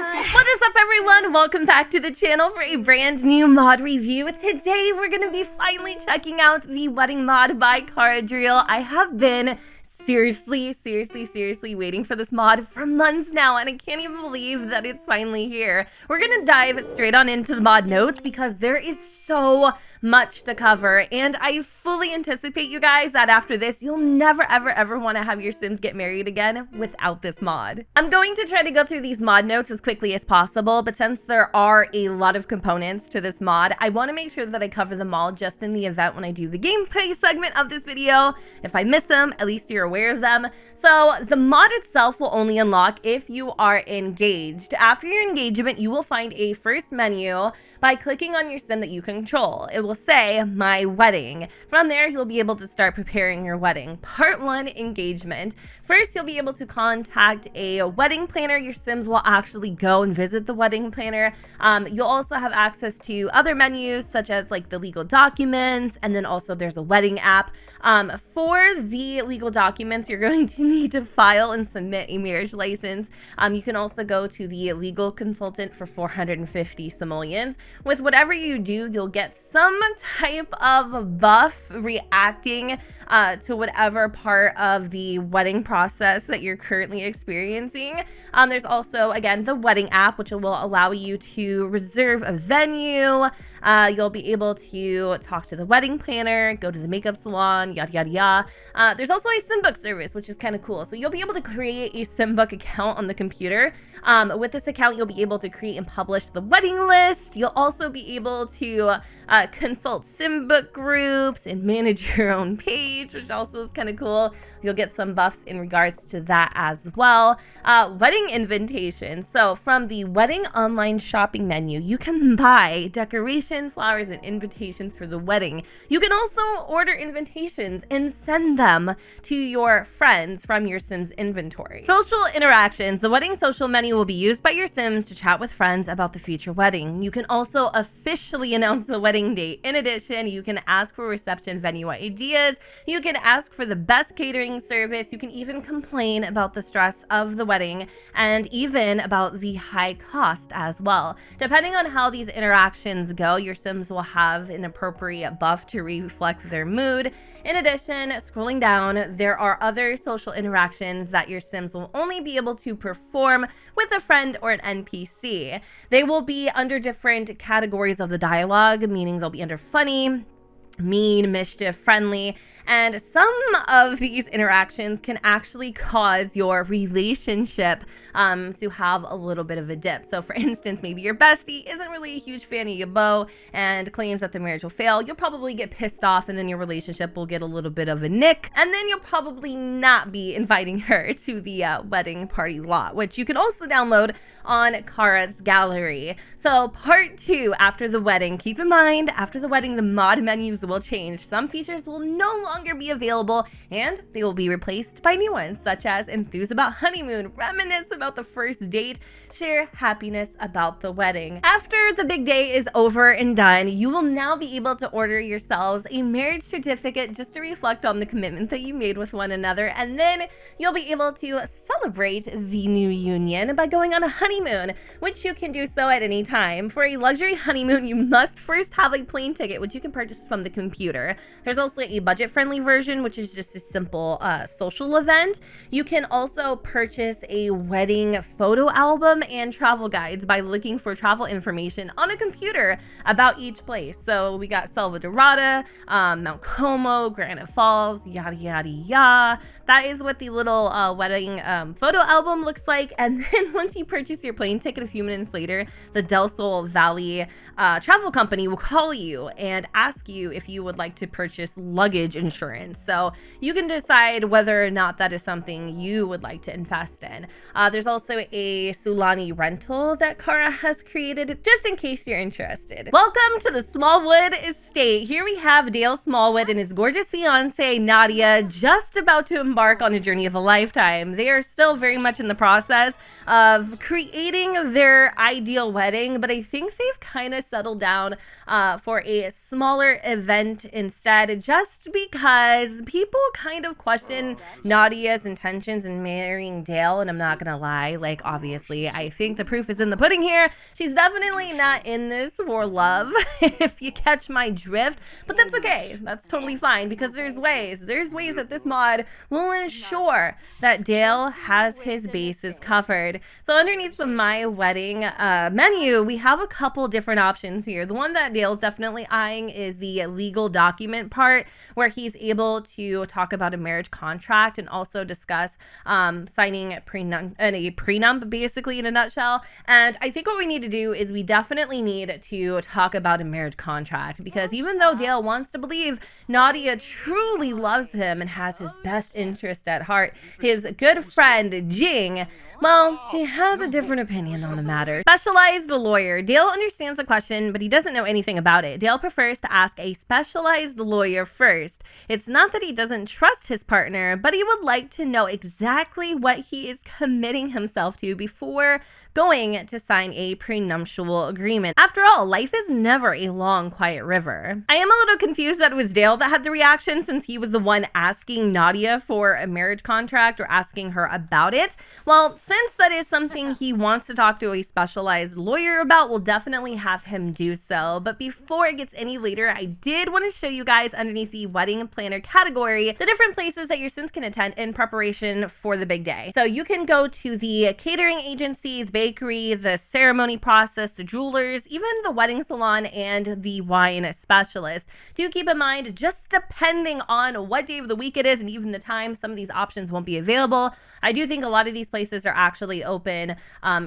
What is up, everyone? Welcome back to the channel for a brand new mod review. Today we're going to be finally checking out the wedding mod by Caradriel. I have been seriously waiting for this mod for months now, and I can't even believe that it's finally here. We're gonna dive straight on into the mod notes because there is so much to cover, and I fully anticipate, you guys, that after this you'll never ever want to have your Sims get married again without this mod. I'm going to try to go through these mod notes as quickly as possible, but since there are a lot of components to this mod, I want to make sure that I cover them all just in the event when I do the gameplay segment of this video. If I miss them, at least you're aware of them. So the mod itself will only unlock if you are engaged. After your engagement, you will find a first menu by clicking on your sim that you control. It will say my wedding. From there, you'll be able to start preparing your wedding. Part 1, engagement. First, you'll be able to contact a wedding planner. Your Sims will actually go and visit the wedding planner. You'll also have access to other menus such as like the legal documents, and then also there's a wedding app. For the legal documents, you're going to need to file and submit a marriage license. You can also go to the legal consultant for 450 simoleons. With whatever you do, you'll get some type of buff reacting to whatever part of the wedding process that you're currently experiencing. There's also, again, the wedding app, which will allow you to reserve a venue. You'll be able to talk to the wedding planner, go to the makeup salon, yada yada. There's also a Simbook service, which is kind of cool. So you'll be able to create a Simbook account on the computer. With this account, you'll be able to create and publish the wedding list. You'll also be able to consult Simbook groups and manage your own page, which also is kind of cool. You'll get some buffs in regards to that as well. Wedding invitation. So from the wedding online shopping menu, you can buy decorations, flowers, and invitations for the wedding. You can also order invitations and send them to your friends from your Sims inventory. Social interactions. The wedding social menu will be used by your Sims to chat with friends about the future wedding. You can also officially announce the wedding date. In addition, you can ask for reception venue ideas. You can ask for the best catering service. You can even complain about the stress of the wedding and even about the high cost as well. Depending on how these interactions go, your Sims will have an appropriate buff to reflect their mood. In addition, scrolling down, there are other social interactions that your Sims will only be able to perform with a friend or an NPC. They will be under different categories of the dialogue, meaning they'll be under funny, mean, mischief, friendly, and some of these interactions can actually cause your relationship to have a little bit of a dip. So for instance, maybe your bestie isn't really a huge fan of your beau and claims that the marriage will fail. You'll probably get pissed off, and then your relationship will get a little bit of a nick, and then you'll probably not be inviting her to the wedding party lot, which you can also download on Kara's gallery. So part 2, after the wedding. Keep in mind, after the wedding, the mod menus will change. Some features will no longer be available, and they will be replaced by new ones, such as enthuse about honeymoon, reminisce about the first date, share happiness about the wedding. After the big day is over and done, you will now be able to order yourselves a marriage certificate just to reflect on the commitment that you made with one another, and then you'll be able to celebrate the new union by going on a honeymoon, which you can do so at any time. For a luxury honeymoon, you must first have a plane ticket, which you can purchase from the computer. There's also a budget-friendly version, which is just a simple social event. You can also purchase a wedding photo album and travel guides by looking for travel information on a computer about each place. So we got Selva Dorada, Mount Como, Granite Falls, yada yada yada. That is what the little wedding photo album looks like. And then once you purchase your plane ticket, a few minutes later, the Del Sol Valley travel company will call you and ask you if you would like to purchase luggage insurance. So you can decide whether or not that is something you would like to invest in. There's also a Sulani rental that Kara has created, just in case you're interested. Welcome to the Smallwood Estate. Here we have Dale Smallwood and his gorgeous fiance Nadia just about to embark embark on a journey of a lifetime. They are still very much in the process of creating their ideal wedding, but I think they've kind of settled down for a smaller event instead, just because people kind of question Nadia's intentions in marrying Dale, and I'm not gonna lie, like, obviously, I think the proof is in the pudding here. She's definitely not in this for love, if you catch my drift, but that's okay. That's totally fine, because there's ways that this mod will ensure that Dale has his bases covered. So underneath the My Wedding menu, we have a couple different options here. The one that Dale's definitely eyeing is the legal document part, where he's able to talk about a marriage contract and also discuss signing a prenump, basically, in a nutshell. And I think what we need to do is we definitely need to talk about a marriage contract, because even though Dale wants to believe Nadia truly loves him and has his best interest at heart, his good friend Jing, well, he has a different opinion on the matter. Specialized lawyer. Dale understands the question, but he doesn't know anything about it. Dale prefers to ask a specialized lawyer first. It's not that he doesn't trust his partner, but he would like to know exactly what he is committing himself to before going to sign a prenuptial agreement. After all, life is never a long, quiet river. I am a little confused that it was Dale that had the reaction, since he was the one asking Nadia for a marriage contract or asking her about it. Well, since that is something he wants to talk to a specialized lawyer about, we'll definitely have him do so. But before it gets any later, I did want to show you guys underneath the wedding planner category the different places that your Sims can attend in preparation for the big day. So you can go to the catering agency, the bakery, the ceremony process, the jewelers, even the wedding salon, and the wine specialist. Do keep in mind, just depending on what day of the week it is and even the time, some of these options won't be available. I do think a lot of these places are actually open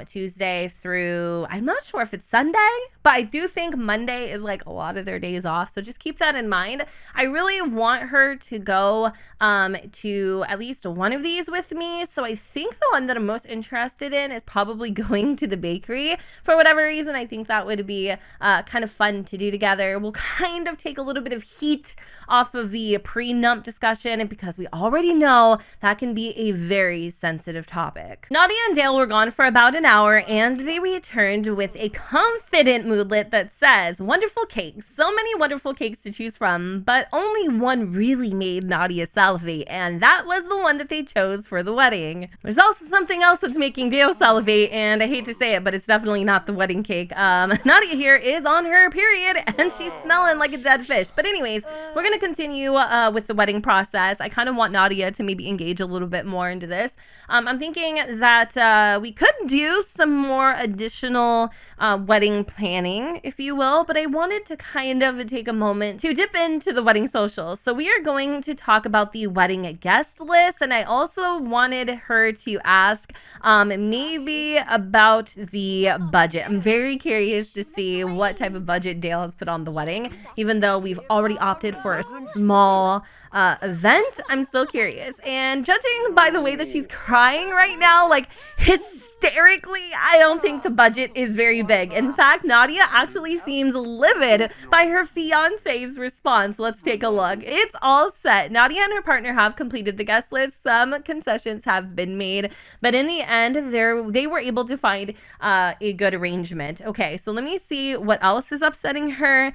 Tuesday through, I'm not sure if it's Sunday, but I do think Monday is like a lot of their days off. So just keep that in mind. I really want her to go to at least one of these with me. So I think the one that I'm most interested in is probably going to the bakery. For whatever reason, I think that would be kind of fun to do together. We'll kind of take a little bit of heat off of the prenup discussion, because we already know that can be a very sensitive topic. Nadia and Dale were gone for about an hour, and they returned with a confident moodlet that says, "Wonderful cakes, so many wonderful cakes to choose from, but only one really made Nadia salivate, and that was the one that they chose for the wedding." There's also something else that's making Dale salivate, and I hate to say it, but it's definitely not the wedding cake. Nadia here is on her period, and she's smelling like a dead fish. But anyways, we're gonna continue with the wedding process. I kind of want Nadia to maybe engage a little bit more into this. I'm thinking that we could do some more additional wedding planning, if you will, but I wanted to kind of take a moment to dip into the wedding socials. So we are going to talk about the wedding guest list, and I also wanted her to ask maybe about the budget. I'm very curious to see what type of budget Dale has put on the wedding, even though we've already opted for a small event. I'm still curious, and judging by the way that she's crying right now, like hysterically, I don't think the budget is very big. In fact, Nadia actually seems livid by her fiance's response. Let's take a look. It's all set. Nadia and her partner have completed the guest list. Some concessions have been made, but in the end, they were able to find a good arrangement. Okay, so let me see what else is upsetting her.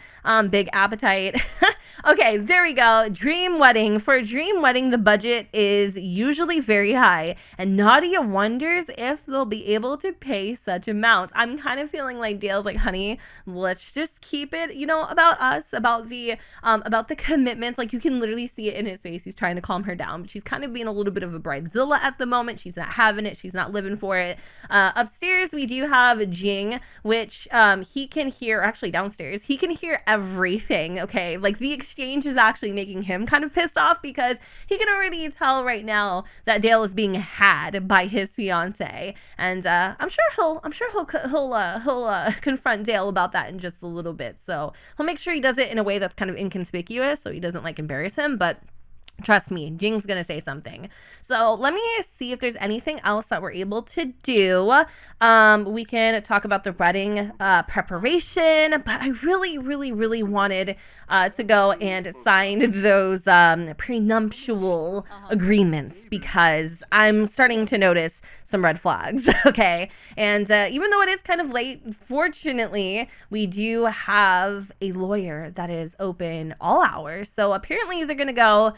Big appetite. Okay, there we go. Dream wedding. For a dream wedding, the budget is usually very high, and Nadia wonders if they'll be able to pay such amounts. I'm kind of feeling like Dale's like, honey, let's just keep it, you know, about us, about the commitments. Like, you can literally see it in his face. He's trying to calm her down, but she's kind of being a little bit of a bridezilla at the moment. She's not having it. She's not living for it. Upstairs, we do have Jing, which he can hear, actually downstairs, he can hear everything. Okay, like the exchange is actually making him kind of pissed off, because he can already tell right now that Dale is being had by his fiance, and I'm sure he'll confront Dale about that in just a little bit. So he'll make sure he does it in a way that's kind of inconspicuous, so he doesn't like embarrass him, but Trust me, Jing's gonna say something. So let me see if there's anything else that we're able to do. We can talk about the wedding preparation, but I really wanted to go and sign those prenuptial agreements because I'm starting to notice some red flags. Okay, and even though it is kind of late, fortunately, we do have a lawyer that is open all hours. So apparently they're gonna go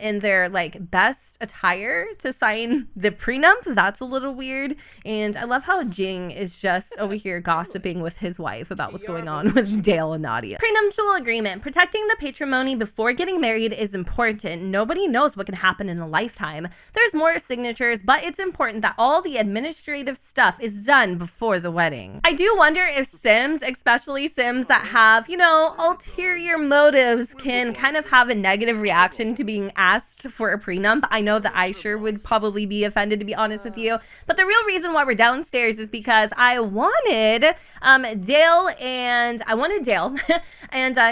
in their like best attire to sign the prenup. That's a little weird. And I love how Jing is just over here gossiping with his wife about what's going on with Dale and Nadia. Prenuptial agreement. Protecting the patrimony before getting married is important. Nobody knows what can happen in a lifetime. There's more signatures, but it's important that all the administrative stuff is done before the wedding. I do wonder if Sims, especially Sims that have, you know, ulterior motives, can kind of have a negative reaction to being asked for a prenup. I know that I sure would probably be offended, to be honest with you. But the real reason why we're downstairs is because I wanted Dale and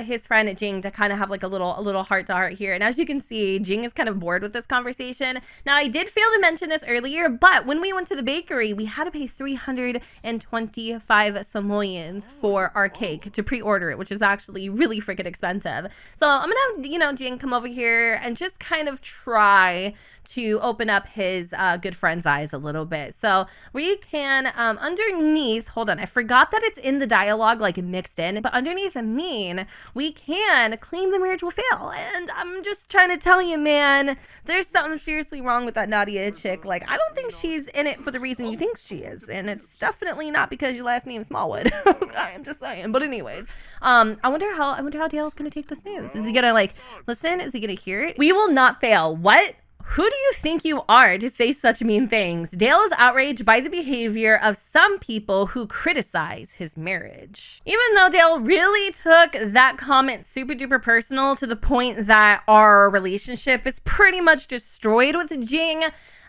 his friend Jing to kind of have like a little heart to heart here. And as you can see, Jing is kind of bored with this conversation. Now, I did fail to mention this earlier, but when we went to the bakery, we had to pay 325 simoleons for our cake to pre-order it, which is actually really freaking expensive. So I'm gonna have, you know, Jing come over here and just kind of try to open up his good friend's eyes a little bit. So we can underneath, hold on, I forgot that it's in the dialogue like mixed in, but underneath a mean, we can claim the marriage will fail. And I'm just trying to tell you, man, there's something seriously wrong with that Nadia chick. Like, I don't think she's in it for the reason you think she is. And it's definitely not because your last name is Smallwood. Okay, I'm just saying. But anyways, I wonder how Dale's gonna take this news. Is he gonna like listen? Is he gonna hear it? We will not fail. What? Who do you think you are to say such mean things? Dale is outraged by the behavior of some people who criticize his marriage. Even though Dale really took that comment super duper personal to the point that our relationship is pretty much destroyed with Jing,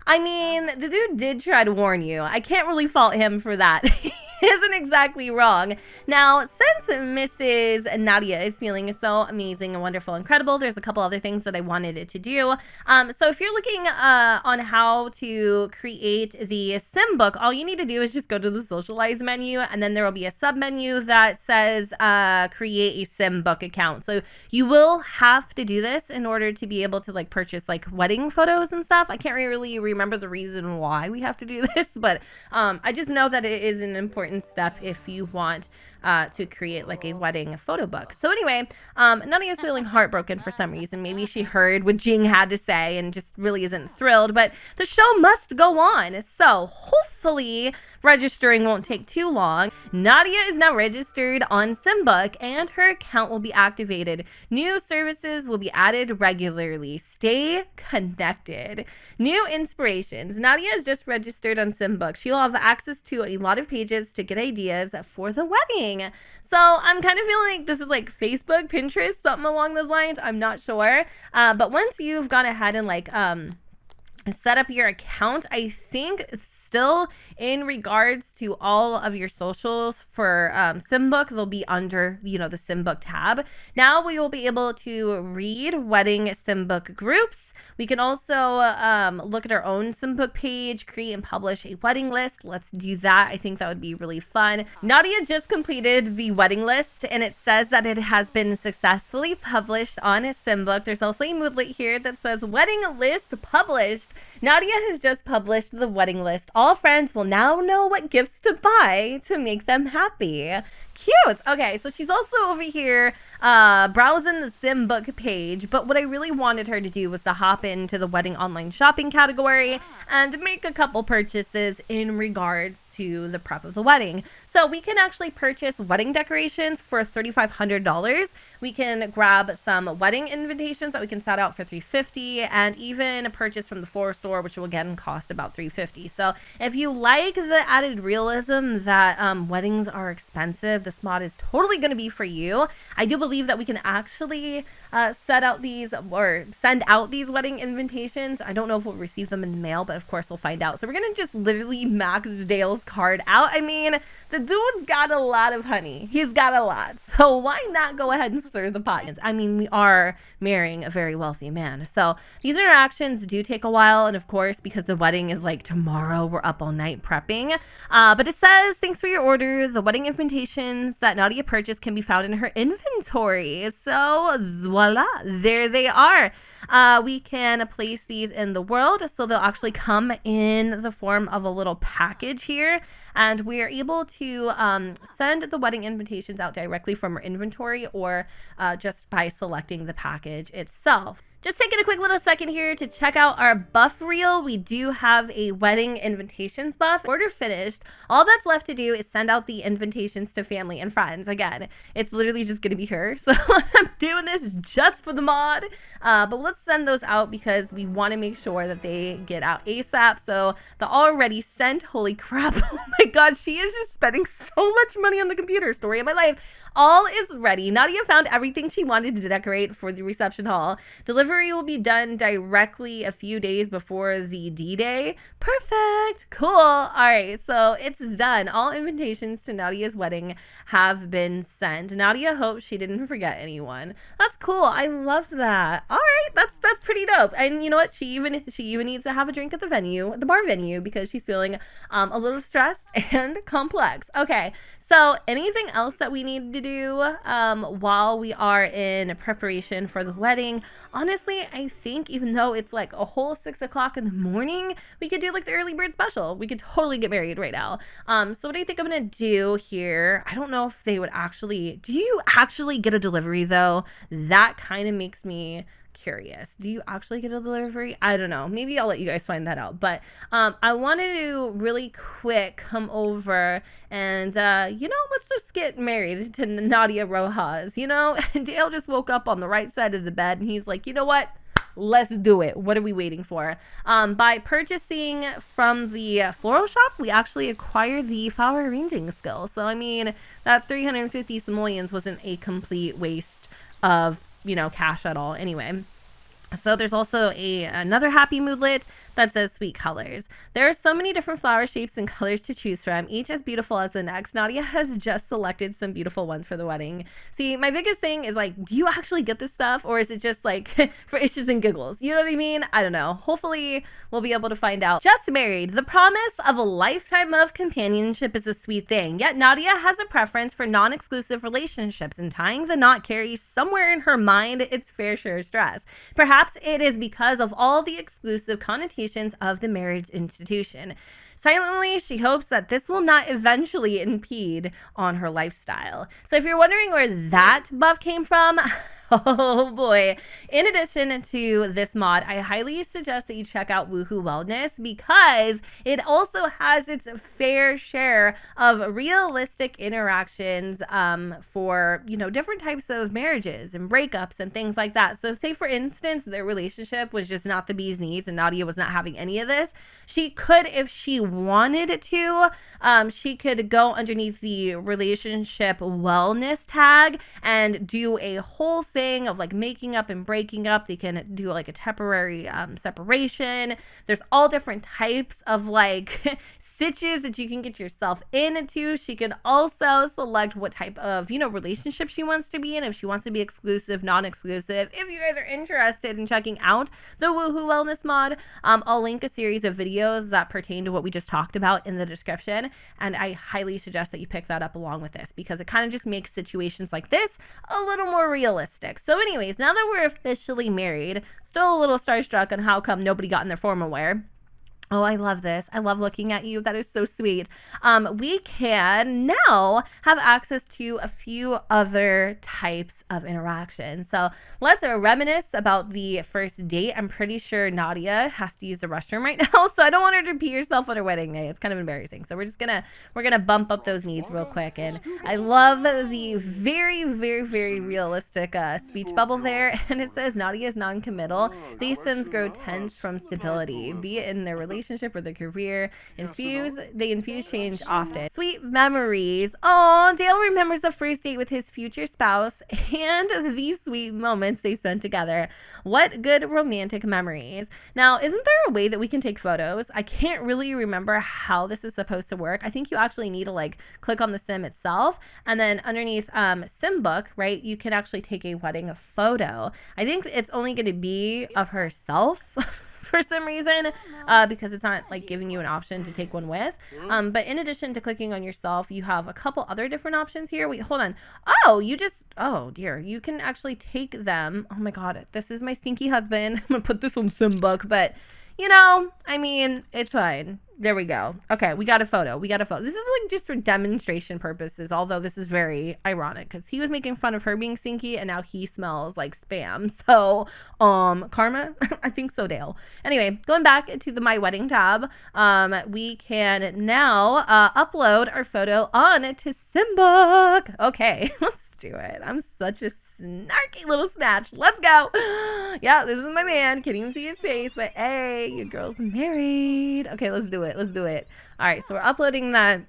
I mean, the dude did try to warn you. I can't really fault him for that. He isn't exactly wrong. Now, since Mrs. Nadia is feeling so amazing and wonderful and incredible, there's a couple other things that I wanted it to do. So if you're looking on how to create the Simbook, all you need to do is just go to the socialize menu, and then there will be a sub menu that says create a Simbook account. So you will have to do this in order to be able to like purchase like wedding photos and stuff. I can't really remember the reason why we have to do this, but I just know that it is an important step if you want to create like a wedding photo book. So anyway, Nadia's feeling heartbroken for some reason. Maybe she heard what Jing had to say and just really isn't thrilled, but the show must go on. So hopefully registering won't take too long. Nadia is now registered on Simbook and her account will be activated. New services will be added regularly. Stay connected. New inspirations. Nadia is just registered on Simbook. She'll have access to a lot of pages to get ideas for the wedding. So I'm kind of feeling like this is like Facebook, Pinterest, something along those lines. I'm not sure. But once you've gone ahead and like set up your account, I think still in regards to all of your socials for Simbook, they'll be under, you know, the Simbook tab. Now we will be able to read wedding Simbook groups. We can also look at our own Simbook page, create and publish a wedding list. Let's do that. I think that would be really fun. Nadia just completed the wedding list and it says that it has been successfully published on Simbook. There's also a moodlet here that says wedding list published. Nadia has just published the wedding list. All friends will now know what gifts to buy to make them happy. Cute. Okay, so she's also over here browsing the Simbook page, but what I really wanted her to do was to hop into the wedding online shopping category and make a couple purchases in regards to the prep of the wedding. So we can actually purchase wedding decorations for $3,500. We can grab some wedding invitations that we can set out for $350 and even purchase from the floor store, which will again cost about $350. So if you like the added realism that weddings are expensive, this mod is totally going to be for you. I do believe that we can actually set out these or send out these wedding invitations. I don't know if we'll receive them in the mail, but of course we'll find out. So we're going to just literally max Dale's card out. I mean, the dude's got a lot of honey. He's got a lot. So why not go ahead and stir the pot? I mean, we are marrying a very wealthy man. So these interactions do take a while. And of course, because the wedding is like tomorrow, we're up all night prepping. But it says, thanks for your order. The wedding invitations that Nadia purchased can be found in her inventory. So voila, there they are. We can place these in the world. So they'll actually come in the form of a little package here. And we are able to send the wedding invitations out directly from our inventory or just by selecting the package itself. Just taking a quick little second here to check out our buff reel. We do have a wedding invitations buff. Order finished. All that's left to do is send out the invitations to family and friends. Again, it's literally just going to be her. So I'm doing this just for the mod. But let's send those out because we want to make sure that they get out ASAP. So the already sent, holy crap. Oh my God, she is just spending so much money on the computer. Story of my life. All is ready. Nadia found everything she wanted to decorate for the reception hall. Delivery will be done directly a few days before the D-Day. Perfect. Cool. All right, so it's done. All invitations to Nadia's wedding have been sent. Nadia hopes she didn't forget anyone. That's cool. I love that. All right, that's pretty dope. And you know what? She even needs to have a drink at the bar venue, because she's feeling a little stressed and complex. Okay, so anything else that we need to do while we are in preparation for the wedding? Honestly, I think even though it's like a whole 6 o'clock in the morning, we could do like the early bird special. We could totally get married right now. So what I think I'm gonna do here, I don't know if they would actually, do you actually get a delivery though? That kind of makes me curious. Do you actually get a delivery? I don't know. Maybe I'll let you guys find that out. But I wanted to really quick come over and, let's just get married to Nadia Rojas. Dale just woke up on the right side of the bed and he's like, you know what? Let's do it. What are we waiting for? By purchasing from the floral shop, we actually acquired the flower arranging skill. So, I mean, that 350 simoleons wasn't a complete waste of cash at all anyway. So there's also another happy moodlet that says sweet colors. There are so many different flower shapes and colors to choose from, each as beautiful as the next. Nadia has just selected some beautiful ones for the wedding. See, my biggest thing is like, do you actually get this stuff, or is it just like for issues and giggles? You know what I mean? I don't know. Hopefully we'll be able to find out. Just married. The promise of a lifetime of companionship is a sweet thing, yet Nadia has a preference for non-exclusive relationships, and tying the knot carries somewhere in her mind its fair share of stress. Perhaps it is because of all the exclusive connotations of the marriage institution. Silently, she hopes that this will not eventually impede on her lifestyle. So if you're wondering where that buff came from, oh boy. In addition to this mod, I highly suggest that you check out Woohoo Wellness, because it also has its fair share of realistic interactions for, different types of marriages and breakups and things like that. So say, for instance, their relationship was just not the bee's knees and Nadia was not having any of this. She could, if she wanted to, she could go underneath the relationship wellness tag and do a whole thing of like making up and breaking up. They can do like a temporary separation. There's all different types of like stitches that you can get yourself into. She can also select what type of relationship she wants to be in, if she wants to be exclusive, non-exclusive. If you guys are interested in checking out the Woohoo Wellness mod, I'll link a series of videos that pertain to what we just talked about in the description, and I highly suggest that you pick that up along with this, because it kind of just makes situations like this a little more realistic. So anyways, now that we're officially married, still a little starstruck on how come nobody got in their formal wear. Oh, I love this. I love looking at you. That is so sweet. We can now have access to a few other types of interaction. So let's reminisce about the first date. I'm pretty sure Nadia has to use the restroom right now, so I don't want her to pee herself on her wedding day. It's kind of embarrassing. So we're gonna bump up those needs real quick. And I love the very, very, very realistic speech bubble there. And it says Nadia is non-committal. These Sims grow tense from stability, be it in their relationship relationship or their career. They infuse change often. Sweet memories. Oh, Dale remembers the first date with his future spouse and these sweet moments they spent together. What good romantic memories. Now, isn't there a way that we can take photos? I can't really remember how this is supposed to work. I think you actually need to like click on the sim itself, and then underneath Simbook, right, you can actually take a wedding photo. I think it's only going to be of herself for some reason, because it's not like giving you an option to take one with. But in addition to clicking on yourself, you have a couple other different options here. Wait, hold on. Oh dear, you can actually take them. Oh my God, this is my stinky husband. I'm gonna put this on Simbook, but you know, I mean, it's fine. There we go. Okay, we got a photo. This is like just for demonstration purposes, although this is very ironic because he was making fun of her being stinky and now he smells like spam. So, karma? I think so, Dale. Anyway, going back to the My Wedding tab, we can now upload our photo on to Simbook. Okay, let's do it. I'm such a snarky little snatch. Let's go. Yeah, this is my man. Can't even see his face, but hey, your girl's married. Okay, let's do it. All right, so we're uploading that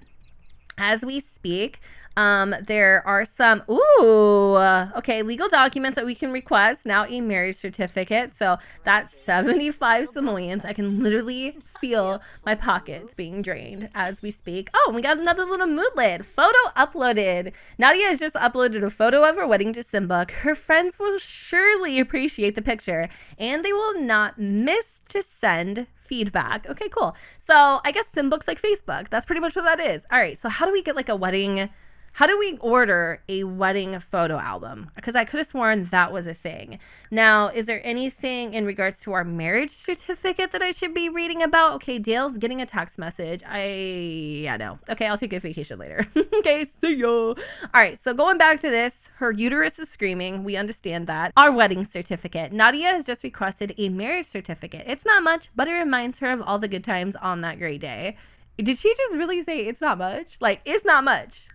as we speak. There are some, legal documents that we can request. Now a marriage certificate. So that's 75 simoleons. I can literally feel my pockets being drained as we speak. Oh, and we got another little moodlet. Photo uploaded. Nadia has just uploaded a photo of her wedding to Simbook. Her friends will surely appreciate the picture and they will not miss to send feedback. Okay, cool. So I guess Simbook's like Facebook. That's pretty much what that is. All right, so how do we get like a wedding? How do we order a wedding photo album? Because I could have sworn that was a thing. Now, is there anything in regards to our marriage certificate that I should be reading about? Okay, Dale's getting a text message. No. Okay, I'll take a vacation later. Okay, see ya. All right, so going back to this, her uterus is screaming. We understand that. Our wedding certificate. Nadia has just requested a marriage certificate. It's not much, but it reminds her of all the good times on that great day. Did she just really say it's not much? Like, it's not much.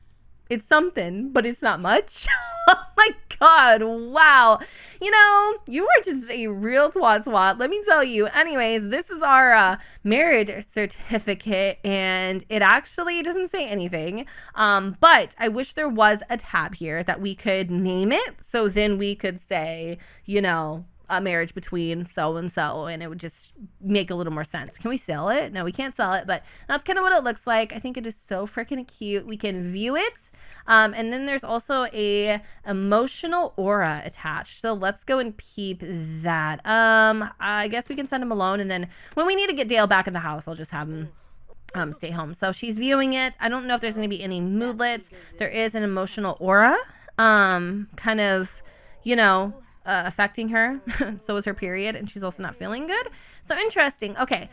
It's something, but it's not much. Oh my God. Wow. You know, you are just a real twat. Let me tell you. Anyways, this is our marriage certificate and it actually doesn't say anything. But I wish there was a tab here that we could name it. So then we could say, you know, a marriage between so and so, and it would just make a little more sense. Can we sell it? No, we can't sell it, but that's kind of what it looks like. I think it is so freaking cute. We can view it, and then there's also a emotional aura attached. So let's go and peep that. I guess we can send him alone, and then when we need to get Dale back in the house, I'll just have him stay home. So she's viewing it. I don't know if there's going to be any moodlets. There is an emotional aura, kind of, you know, affecting her. So is her period, and she's also not feeling good. So interesting. Okay,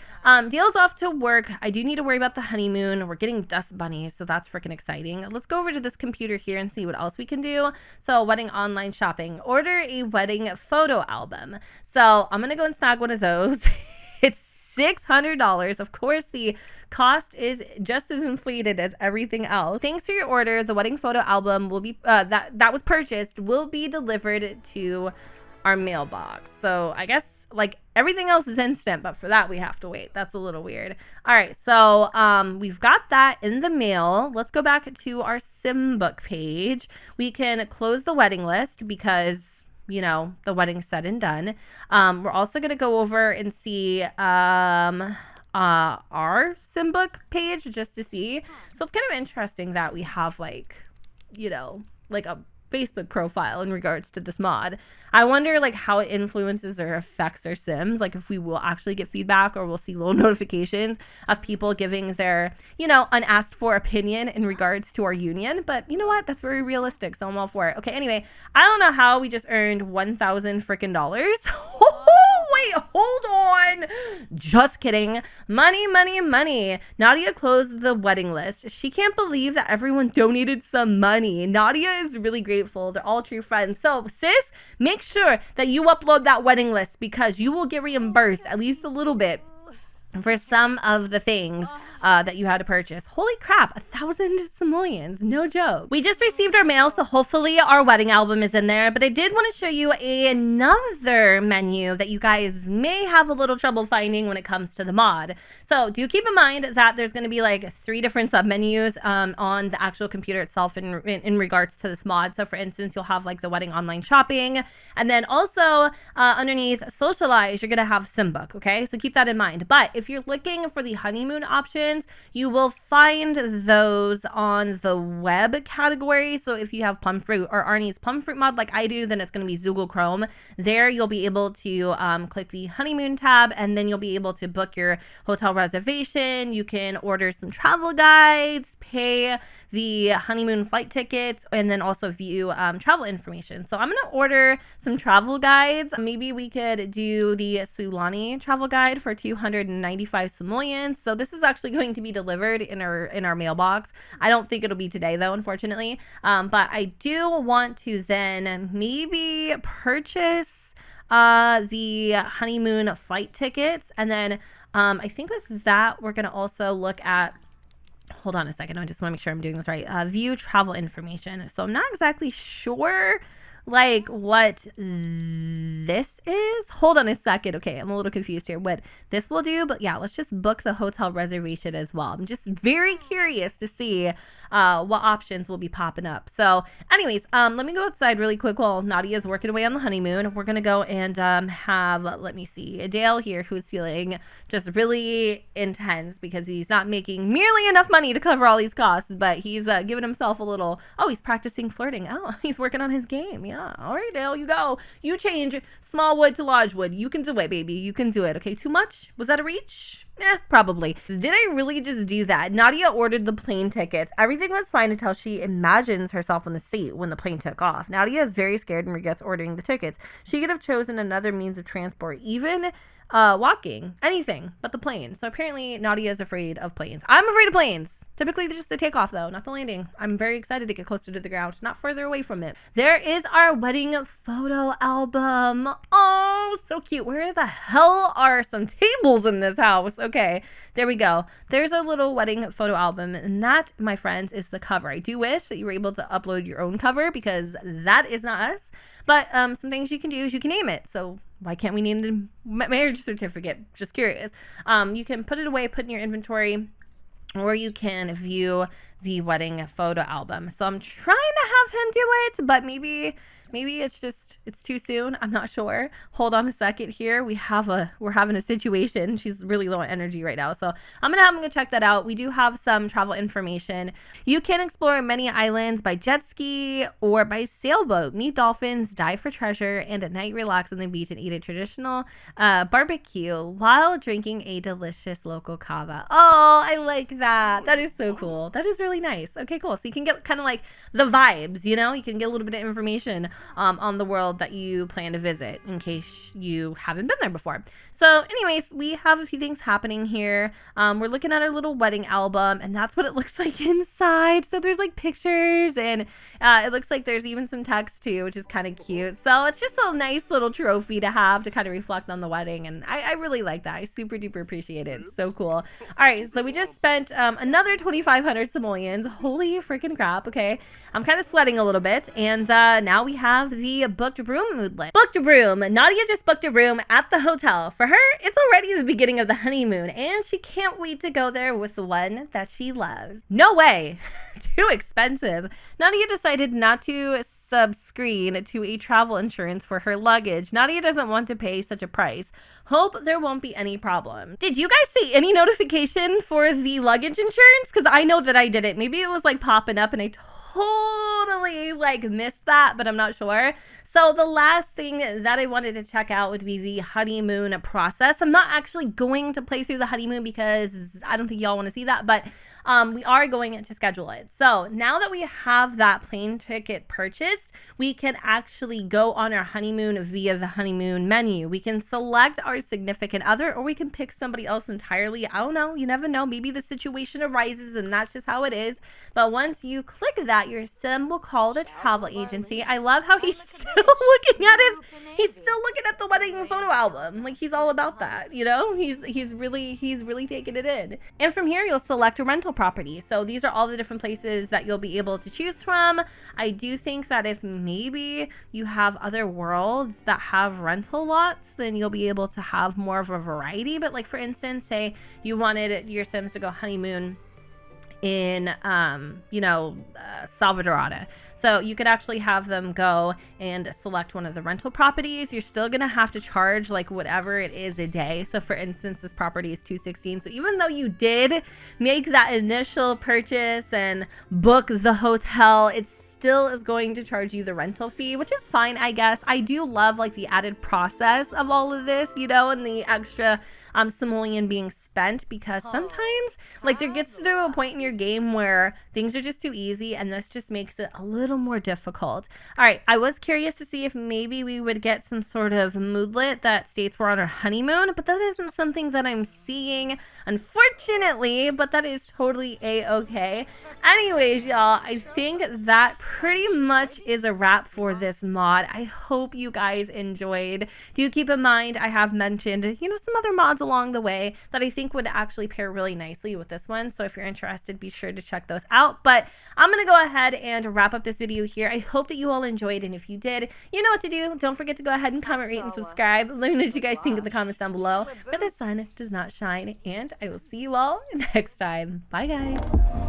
Dale's off to work. I do need to worry about the honeymoon. We're getting dust bunnies, so that's freaking exciting. Let's go over to this computer here and see what else we can do. So wedding online shopping. Order a wedding photo album. So I'm gonna go and snag one of those. It's $600. Of course, the cost is just as inflated as everything else. Thanks to your order, the wedding photo album will be that was purchased will be delivered to our mailbox. So I guess like everything else is instant, but for that we have to wait. That's a little weird. All right, so we've got that in the mail. Let's go back to our Simbook page. We can close the wedding list because, you know, the wedding's said and done. We're also going to go over and see our Simbook page just to see. So it's kind of interesting that we have like, you know, like a Facebook profile in regards to this mod. I wonder like how it influences or affects our Sims, like if we will actually get feedback or we'll see little notifications of people giving their, you know, unasked for opinion in regards to our union. But you know what, that's very realistic, so I'm all for it. Okay, anyway, I don't know how we just earned $1,000 freaking dollars. Wait, hold on. Just kidding. Money. Nadia closed the wedding list. She can't believe that everyone donated some money. Nadia is really grateful. They're all true friends. So, sis, make sure that you upload that wedding list because you will get reimbursed at least a little bit for some of the things that you had to purchase. Holy crap, 1,000 simoleons, no joke. We just received our mail, so hopefully our wedding album is in there, but I did want to show you another menu that you guys may have a little trouble finding when it comes to the mod. So do keep in mind that there's going to be like 3 different submenus on the actual computer itself in regards to this mod. So for instance, you'll have like the wedding online shopping, and then also underneath socialize, you're going to have Simbook, okay? So keep that in mind. But if you're looking for the honeymoon options, you will find those on the web category. So if you have Plum Fruit or Arnie's Plum Fruit mod like I do, then it's going to be Google Chrome. There you'll be able to click the honeymoon tab, and then you'll be able to book your hotel reservation. You can order some travel guides, pay the honeymoon flight tickets, and then also view travel information. So I'm going to order some travel guides. Maybe we could do the Sulani travel guide for 295 simoleons. So this is actually going to be delivered in our mailbox. I don't think it'll be today though, unfortunately. But I do want to then maybe purchase the honeymoon flight tickets. And then I think with that, we're going to also look at, hold on a second, I just want to make sure I'm doing this right. View travel information. So I'm not exactly sure like what this is. Hold on a second. Okay, I'm a little confused here what this will do, but yeah, let's just book the hotel reservation as well. I'm just very curious to see what options will be popping up. So anyways, let me go outside really quick while Nadia's working away on the honeymoon. We're gonna go and have, let me see, Dale here, who's feeling just really intense because he's not making nearly enough money to cover all these costs, but he's giving himself a little, oh, he's practicing flirting. Oh, he's working on his game. Yeah. All right, Dale, you go. You change small wood to large wood. You can do it, baby. You can do it. Okay, too much? Was that a reach? Probably. Did I really just do that? Nadia ordered the plane tickets. Everything was fine until she imagines herself in the seat when the plane took off. Nadia is very scared and regrets ordering the tickets. She could have chosen another means of transport, even walking, anything but the plane. So apparently Nadia is afraid of planes. I'm afraid of planes. Typically just the takeoff though, not the landing. I'm very excited to get closer to the ground, not further away from it. There is our wedding photo album. Oh, so cute. Where the hell are some tables in this house? Okay, there we go. There's our little wedding photo album, and that, my friends, is the cover. I do wish that you were able to upload your own cover because that is not us. But some things you can do is you can name it. So why can't we name the marriage certificate? Just curious. You can put it away, put in your inventory, or you can view the wedding photo album. So I'm trying to have him do it, but maybe it's too soon. I'm not sure. Hold on a second here. We're having a situation. She's really low on energy right now. So I'm going to have him go check that out. We do have some travel information. You can explore many islands by jet ski or by sailboat, meet dolphins, dive for treasure, and at night relax on the beach and eat a traditional barbecue while drinking a delicious local kava. Oh, I like that. That is so cool. That is really nice. Okay, cool. So you can get kind of like the vibes, you know? You can get a little bit of information on the world that you plan to visit in case you haven't been there before. So anyways, we have a few things happening here. We're looking at our little wedding album, and that's what it looks like inside. So there's like pictures, and it looks like there's even some text too, which is kind of cute. So it's just a nice little trophy to have to kind of reflect on the wedding, and I really like that. I super duper appreciate it. It's so cool. All right, so we just spent another 2,500 simoleons. Holy freaking crap. Okay, I'm kind of sweating a little bit, and now we have the booked room moodlet. Booked room. Nadia just booked a room at the hotel. For her, it's already the beginning of the honeymoon, and she can't wait to go there with the one that she loves. No way. Too expensive. Nadia decided not to subscreen to a travel insurance for her luggage. Nadia doesn't want to pay such a price. Hope there won't be any problem. Did you guys see any notification for the luggage insurance? Because I know that I did it. Maybe it was like popping up and I totally like missed that, but I'm not sure. So the last thing that I wanted to check out would be the honeymoon process. I'm not actually going to play through the honeymoon because I don't think y'all want to see that, but we are going to schedule it. So now that we have that plane ticket purchased, we can actually go on our honeymoon via the honeymoon menu. We can select our significant other, or we can pick somebody else entirely. I don't know. You never know. Maybe the situation arises and that's just how it is. But once you click that, your sim will call the travel agency. I love how he's still looking at the wedding photo album. Like, he's all about that, you know? He's really taking it in. And from here, you'll select a rental property. So these are all the different places that you'll be able to choose from. I do think that if maybe you have other worlds that have rental lots, then you'll be able to have more of a variety. But like, for instance, say you wanted your Sims to go honeymoon in Salvadorada. So you could actually have them go and select one of the rental properties. You're still gonna have to charge like whatever it is a day. So for instance, this property is $216. So even though you did make that initial purchase and book the hotel, it still is going to charge you the rental fee, which is fine, I guess. I do love like the added process of all of this, you know, and the extra simoleon being spent, because sometimes like there gets to a point in your game where things are just too easy, and this just makes it a little more difficult. All right, I was curious to see if maybe we would get some sort of moodlet that states we're on our honeymoon, but that isn't something that I'm seeing, unfortunately, but that is totally a-okay. Anyways, y'all, I think that pretty much is a wrap for this mod. I hope you guys enjoyed. Do keep in mind, I have mentioned, you know, some other mods along the way that I think would actually pair really nicely with this one. So if you're interested, be sure to check those out. But I'm going to go ahead and wrap up this video here. I hope that you all enjoyed. And if you did, you know what to do. Don't forget to go ahead and comment, rate, and subscribe. Let me know what you guys think in the comments down below. Where the sun does not shine. And I will see you all next time. Bye, guys.